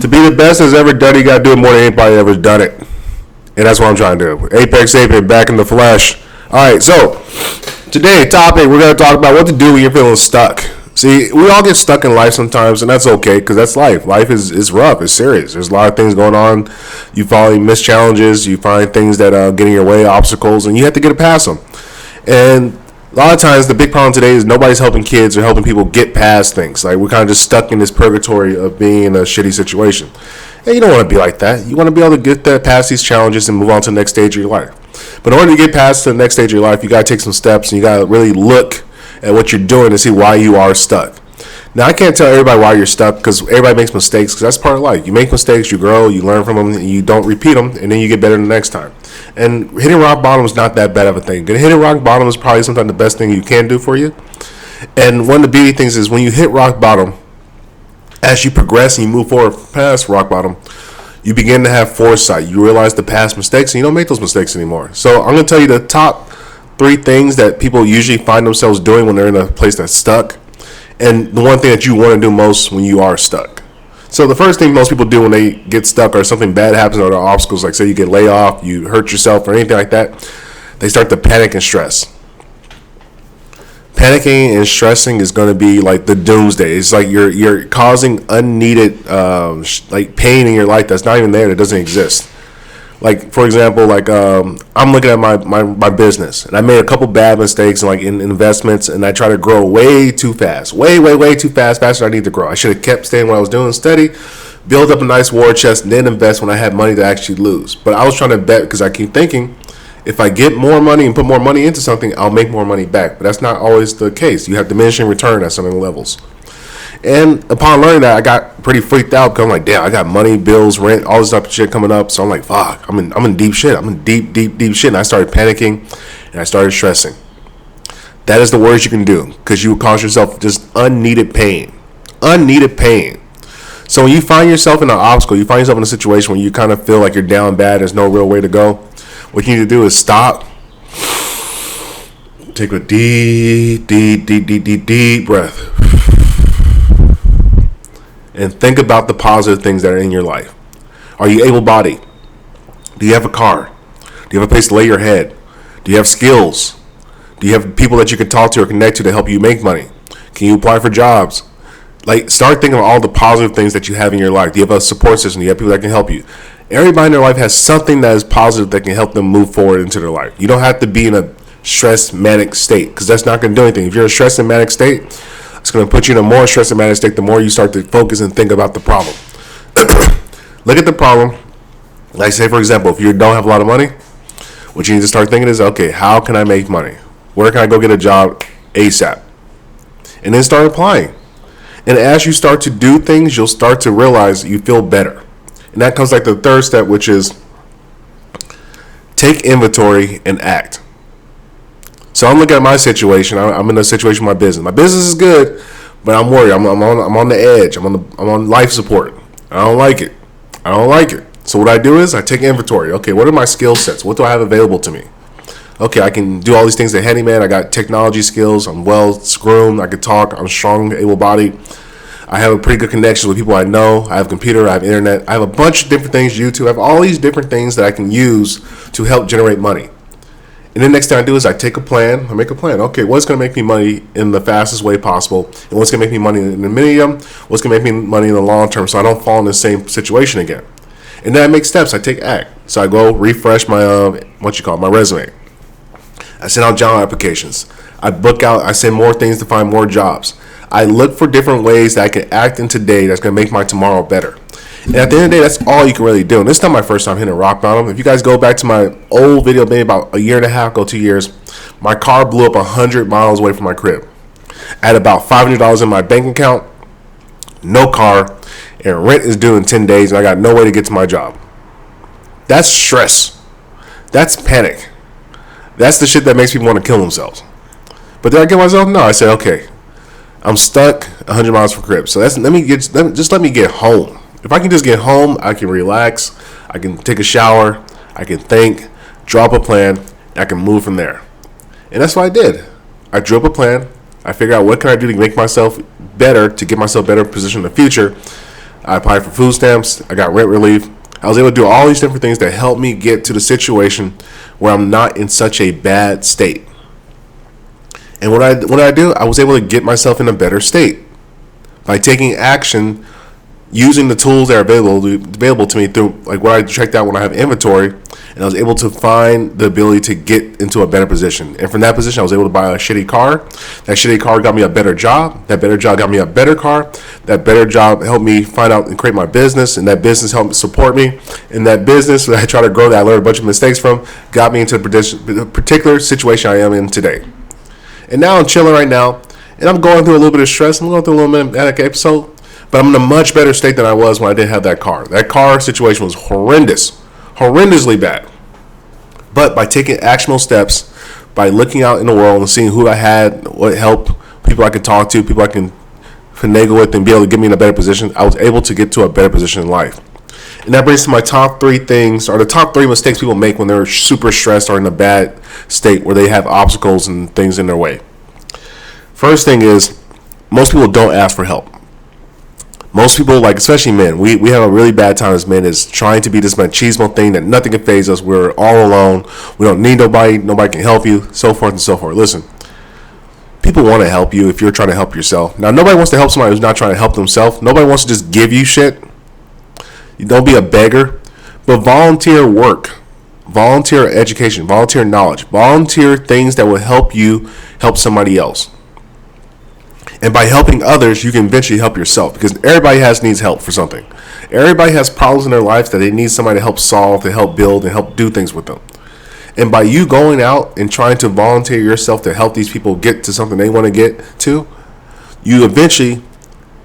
To be the best that's ever done it, you got to do it more than anybody ever done it. And that's what I'm trying to do. Apex Apex, back in the flesh. All right, so today, topic, we're going to talk about what to do when you're feeling stuck. See, we all get stuck in life sometimes, and that's okay, because that's life. Life is rough. It's serious. There's a lot of things going on. You miss challenges. You find things that get in your way, obstacles, and you have to get past them. And a lot of times, the big problem today is nobody's helping kids or helping people get past things. Like, we're kind of just stuck in this purgatory of being in a shitty situation. And you don't want to be like that. You want to be able to get that past these challenges and move on to the next stage of your life. But in order to get past the next stage of your life, you got to take some steps, and you got to really look at what you're doing to see why you are stuck. Now, I can't tell everybody why you're stuck, because everybody makes mistakes, because that's part of life. You make mistakes, you grow, you learn from them, and you don't repeat them, and then you get better the next time. And hitting rock bottom is not that bad of a thing. Hitting rock bottom is probably sometimes the best thing you can do for you. And one of the beauty things is when you hit rock bottom, as you progress and you move forward past rock bottom, you begin to have foresight. You realize the past mistakes, and you don't make those mistakes anymore. So I'm going to tell you the top 3 things that people usually find themselves doing when they're in a place that's stuck, and the one thing that you want to do most when you are stuck. So the first thing most people do when they get stuck, or something bad happens, or there are obstacles, like say you get laid off, you hurt yourself, or anything like that, they start to panic and stress. Panicking and stressing is going to be like the doomsday. It's like you're causing unneeded like pain in your life that's not even there, that doesn't exist. Like, for example, like I'm looking at my business, and I made a couple bad mistakes in investments, and I try to grow way too fast, way too fast, faster than I need to grow. I should have kept staying what I was doing, steady, build up a nice war chest, and then invest when I had money to actually lose. But I was trying to bet, because I keep thinking, if I get more money and put more money into something, I'll make more money back. But that's not always the case. You have diminishing return at some levels. And upon learning that, I got pretty freaked out, because I'm like, damn, I got money, bills, rent, all this type of shit coming up. So I'm like, fuck, I'm in deep shit. I'm in deep shit. And I started panicking, and I started stressing. That is the worst you can do, because you will cause yourself just unneeded pain. Unneeded pain. So when you find yourself in an obstacle, you find yourself in a situation where you kind of feel like you're down bad, there's no real way to go, what you need to do is stop, take a deep breath, and think about the positive things that are in your life. Are you able-bodied? Do you have a car? Do you have a place to lay your head? Do you have skills? Do you have people that you can talk to or connect to help you make money? Can you apply for jobs? Like, start thinking of all the positive things that you have in your life. Do you have a support system? Do you have people that can help you? Everybody in their life has something that is positive that can help them move forward into their life. You don't have to be in a stressed, manic state, because that's not going to do anything. If you're in a stressed and manic state, it's going to put you in a more stressed and manic state the more you start to focus and think about the problem. Look at the problem. Like, say, for example, if you don't have a lot of money, what you need to start thinking is, okay, how can I make money? Where can I go get a job ASAP? And then start applying. And as you start to do things, you'll start to realize you feel better. And that comes like the third step, which is take inventory and act. So I'm looking at my situation. I'm in a situation with my business. My business is good, but I'm worried. I'm on the edge. I'm on life support. I don't like it. So what I do is I take inventory. Okay, what are my skill sets? What do I have available to me? Okay, I can do all these things as a handyman. I got technology skills. I'm well groomed. I can talk. I'm strong, able-bodied. I have a pretty good connection with people I know. I have a computer. I have internet. I have a bunch of different things. YouTube. I have all these different things that I can use to help generate money. And then next thing I do is I take a plan. I make a plan. Okay, what's going to make me money in the fastest way possible? And what's going to make me money in the medium? What's going to make me money in the long term, so I don't fall in the same situation again? And then I make steps. I take act. So I go refresh my my resume. I send out job applications. I send more things to find more jobs. I look for different ways that I can act in today that's going to make my tomorrow better. And at the end of the day, that's all you can really do. And this is not my first time hitting rock bottom. If you guys go back to my old video, maybe about a year and a half ago, 2 years, my car blew up 100 miles away from my crib. I had about $500 in my bank account, no car, and rent is due in 10 days, and I got no way to get to my job. That's stress. That's panic. That's the shit that makes people want to kill themselves. But did I get myself? No. I said, okay, I'm stuck 100 miles from crib. So let me get home. If I can just get home, I can relax. I can take a shower. I can think, drop a plan, and I can move from there. And that's what I did. I drew up a plan. I figured out what can I do to make myself better, to get myself better position in the future. I applied for food stamps. I got rent relief. I was able to do all these different things that helped me get to the situation where I'm not in such a bad state. And what did I do? I was able to get myself in a better state by taking action, using the tools that are available to me through like what I checked out when I have inventory, and I was able to find the ability to get into a better position. And from that position, I was able to buy a shitty car. That shitty car got me a better job. That better job got me a better car. That better job helped me find out and create my business, and that business helped support me. And that business that I try to grow, that I learned a bunch of mistakes from, got me into the particular situation I am in today. And now I'm chilling right now, and I'm going through a little bit of stress. I'm going through a little bit of episode, but I'm in a much better state than I was when I didn't have that car. That car situation was horrendously bad. But by taking actionable steps, by looking out in the world and seeing who I had, what help, people I could talk to, people I can finagle with and be able to get me in a better position, I was able to get to a better position in life. And that brings to my top 3 things, or the top 3 mistakes people make when they're super stressed or in a bad state where they have obstacles and things in their way. First thing is, most people don't ask for help. Most people, like especially men, we have a really bad time as men is trying to be this machismo thing that nothing can faze us. We're all alone. We don't need nobody. Nobody can help you, so forth and so forth. Listen, people want to help you if you're trying to help yourself. Now, nobody wants to help somebody who's not trying to help themselves. Nobody wants to just give you shit. You don't be a beggar, but volunteer work, volunteer education, volunteer knowledge, volunteer things that will help you help somebody else. And by helping others, you can eventually help yourself, because everybody needs help for something. Everybody has problems in their life that they need somebody to help solve, to help build, and help do things with them. And by you going out and trying to volunteer yourself to help these people get to something they want to get to, you eventually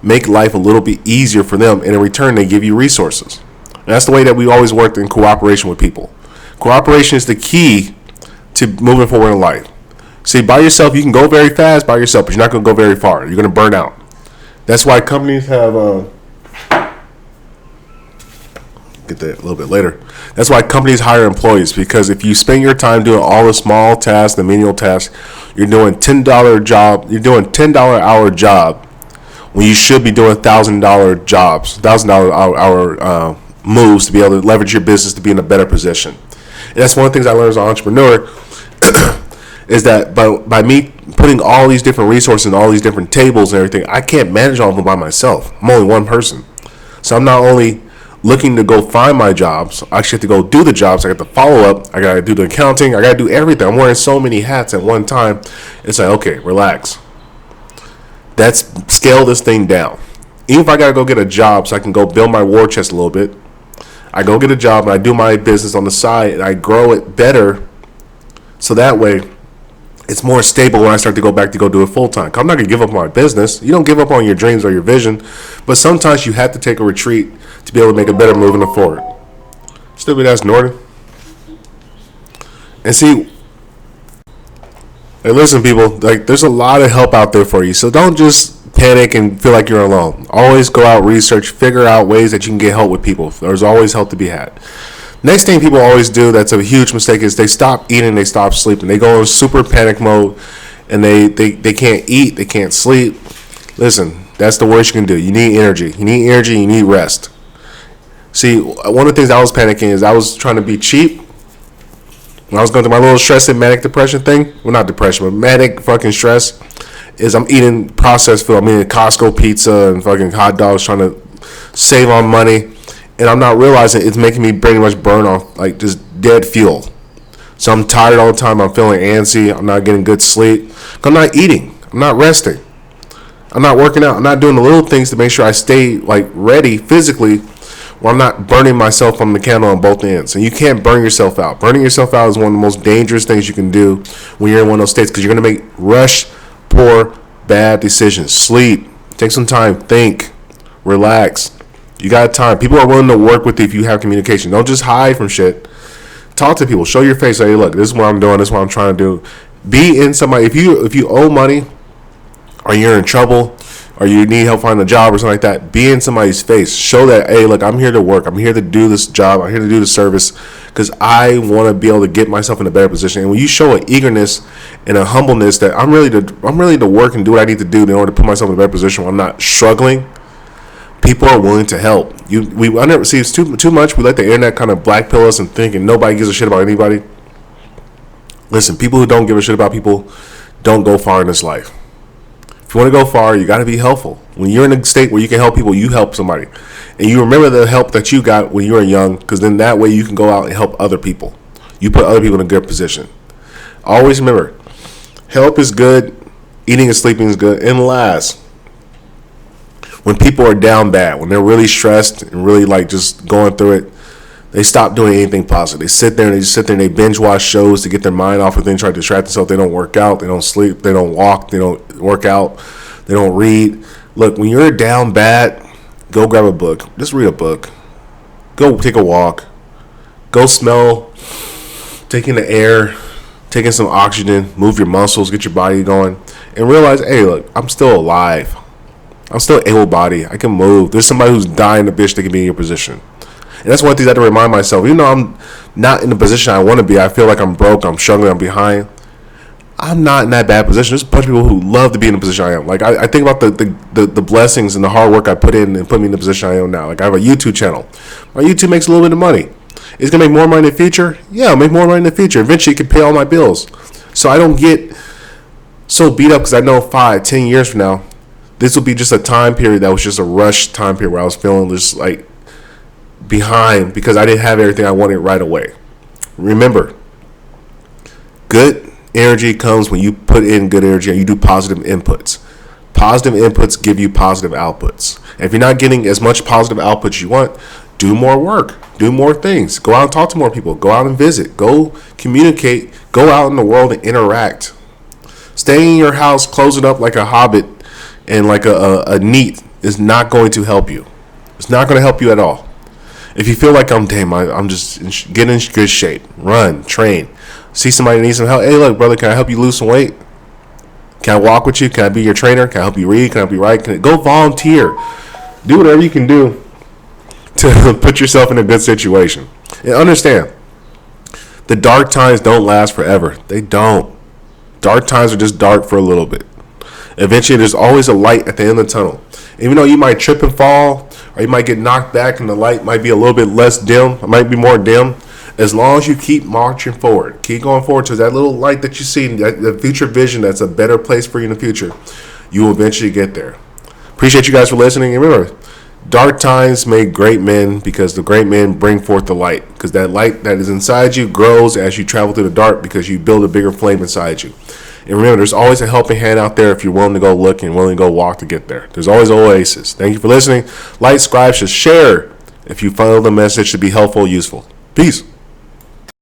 make life a little bit easier for them, and in return they give you resources. And that's the way that we always worked in cooperation with people. Cooperation is the key to moving forward in life. See, by yourself you can go very fast by yourself, but you're not going to go very far. You're going to burn out. That's why companies have get that a little bit later. That's why companies hire employees, because if you spend your time doing all the small tasks, the menial tasks, you're doing $10 job, you're doing $10 hour job when you should be doing $1,000 jobs, $1,000 hour moves to be able to leverage your business to be in a better position. And that's one of the things I learned as an entrepreneur is that by me putting all these different resources and all these different tables and everything, I can't manage all of them by myself. I'm only one person. So I'm not only looking to go find my jobs, I actually have to go do the jobs. I got to follow up. I got to do the accounting. I got to do everything. I'm wearing so many hats at one time. It's like, okay, relax. Let's scale this thing down. Even if I got to go get a job so I can go build my war chest a little bit, I go get a job and I do my business on the side and I grow it better, so that way it's more stable when I start to go back to go do it full time. I'm not going to give up on my business. You don't give up on your dreams or your vision, but sometimes you have to take a retreat to be able to make a better move in the forward. Stupid ass Norton. And see, hey, listen, people, like there's a lot of help out there for you. So don't just panic and feel like you're alone. Always go out, research, figure out ways that you can get help with people. There's always help to be had. Next thing people always do that's a huge mistake is they stop eating, they stop sleeping. They go in super panic mode and they can't eat, they can't sleep. Listen, that's the worst you can do. You need energy. You need energy, you need rest. See, one of the things I was panicking is I was trying to be cheap. When I was going through my little stress and manic depression thing, well, not depression, but manic fucking stress, is I'm eating processed food. I'm eating Costco pizza and fucking hot dogs, trying to save on money. And I'm not realizing it's making me pretty much burn off, like just dead fuel. So I'm tired all the time. I'm feeling antsy. I'm not getting good sleep. I'm not eating. I'm not resting. I'm not working out. I'm not doing the little things to make sure I stay like ready physically, where I'm not burning myself on the candle on both ends. And you can't burn yourself out. Burning yourself out is one of the most dangerous things you can do when you're in one of those states, because you're going to make rush, poor, bad decisions. Sleep. Take some time. Think. Relax. You got time. People are willing to work with you if you have communication. Don't just hide from shit. Talk to people. Show your face. Say, hey, look, this is what I'm doing. This is what I'm trying to do. Be in somebody. If you owe money, or you're in trouble, or you need help finding a job or something like that, be in somebody's face. Show that, hey, look, I'm here to work. I'm here to do this job. I'm here to do the service because I want to be able to get myself in a better position. And when you show an eagerness and a humbleness that I'm ready to work and do what I need to do in order to put myself in a better position where I'm not struggling, People are willing to help. We under see it's too much. We let the internet kind of black pill us and thinking nobody gives a shit about anybody. Listen, people who don't give a shit about people don't go far in this life. If you want to go far, you got to be helpful. When you're in a state where you can help people, you help somebody. And you remember the help that you got when you were young, because then that way you can go out and help other people. You put other people in a good position. Always remember, help is good, eating and sleeping is good. And last, when people are down bad, when they're really stressed and really like just going through it, they stop doing anything positive. They sit there and they binge watch shows to get their mind off of things, try to distract themselves. They don't work out, they don't sleep, they don't walk, they don't work out, they don't read. Look, when you're down bad, go grab a book. Just read a book. Go take a walk. Go smell, take in the air, take in some oxygen, move your muscles, get your body going, and realize, hey, look, I'm still alive. I'm still able-bodied. I can move. There's somebody who's dying a bitch that can be in your position. And that's one thing I have to remind myself. Even though I'm not in the position I want to be, I feel like I'm broke, I'm struggling, I'm behind. I'm not in that bad position. There's a bunch of people who love to be in the position I am. Like, I think about the blessings and the hard work I put in and put me in the position I am now. Like, I have a YouTube channel. My YouTube makes a little bit of money. It's going to make more money in the future? Yeah, I'll make more money in the future. Eventually, it can pay all my bills. So I don't get so beat up because I know 5-10 years from now, this will be just a time period that was just a rush time period where I was feeling just like behind because I didn't have everything I wanted right away. Remember, good energy comes when you put in good energy and you do positive inputs. Positive inputs give you positive outputs. And if you're not getting as much positive output as you want, do more work, do more things, go out and talk to more people, go out and visit, go communicate, go out in the world and interact. Staying in your house, closing up like a hobbit and like a neat is not going to help you. It's not going to help you at all. If you feel like I'm just getting in good shape, run, train, see somebody that needs some help. Hey, look, brother, can I help you lose some weight? Can I walk with you? Can I be your trainer? Can I help you read? Can I help you write? Go volunteer. Do whatever you can do to put yourself in a good situation. And understand, the dark times don't last forever. They don't. Dark times are just dark for a little bit. Eventually, there's always a light at the end of the tunnel. Even though you might trip and fall, or you might get knocked back and the light might be a little bit less dim, it might be more dim, as long as you keep marching forward, keep going forward to that little light that you see, the future vision that's a better place for you in the future, you will eventually get there. Appreciate you guys for listening. And remember, dark times make great men because the great men bring forth the light. Because that light that is inside you grows as you travel through the dark because you build a bigger flame inside you. And remember, there's always a helping hand out there if you're willing to go look and willing to go walk to get there. There's always oasis. Thank you for listening. Like, subscribe, share if you follow the message to be helpful, useful. Peace.